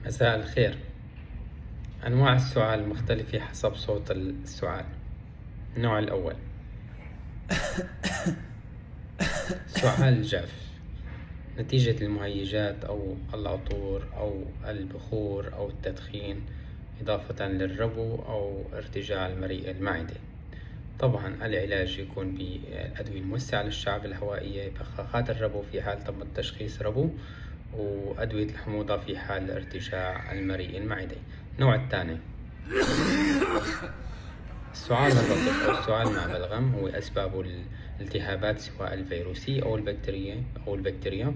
مساء الخير. أنواع السعال مختلفة حسب صوت السعال. النوع الأول سعال الجاف، نتيجة المهيجات أو العطور أو البخور أو التدخين، إضافة للربو أو ارتجاع المعدة. طبعا العلاج يكون بالأدوية الموسعة للشعب الهوائية، بخاخات الربو في حال تم التشخيص ربو، وأدوية الحموضة في حال ارتجاع المعدة. النوع الثاني السعال الرطب أو السعال مع بلغم، هو أسبابه الالتهابات سواء الفيروسية أو البكتيريا.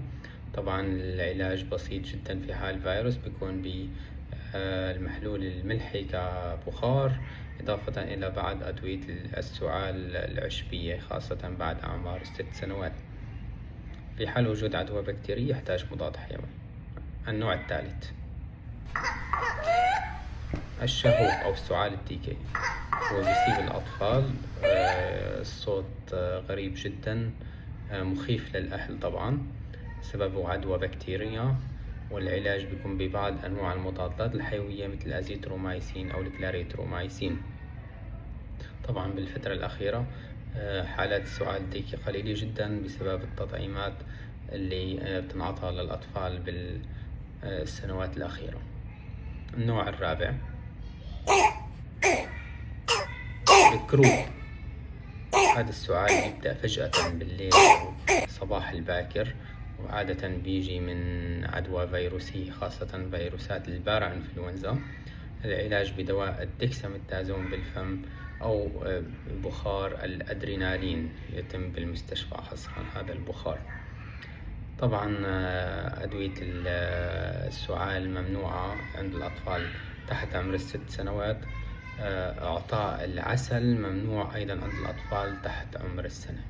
طبعا العلاج بسيط جدا، في حال فيروس بيكون بالمحلول الملحي كبخار، إضافة إلى بعض أدوية السعال العشبية خاصة بعد أعمار 6 سنوات. في حال وجود عدوى بكتيرية يحتاج مضاد حيوي. النوع الثالث الشهوق أو السعال الديكي، هو بيصيب الأطفال. الصوت غريب جدا، مخيف للأهل طبعا، سببه عدوى بكتيريا. والعلاج بيكون ببعض أنواع المضادات الحيوية مثل الأزيثرومايسين أو الكلاريترومايسين. طبعا بالفترة الأخيرة حالات السعال الديكي قليلة جدا بسبب التطعيمات اللي بتنعطى للأطفال بالسنوات الأخيرة. النوع الرابع الكروب. هذا السعال يبدأ فجأة بالليل أو صباح الباكر، وعادة بيجي من عدوى فيروسية خاصة فيروسات البارا إنفلونزا. العلاج بدواء الدكساميثازون بالفم أو بخار الأدرينالين يتم بالمستشفى حصرا هذا البخار. طبعا أدوية السعال ممنوعة عند الأطفال تحت عمر 6 سنوات. إعطاء العسل ممنوع أيضا عند الأطفال تحت عمر 1 سنة.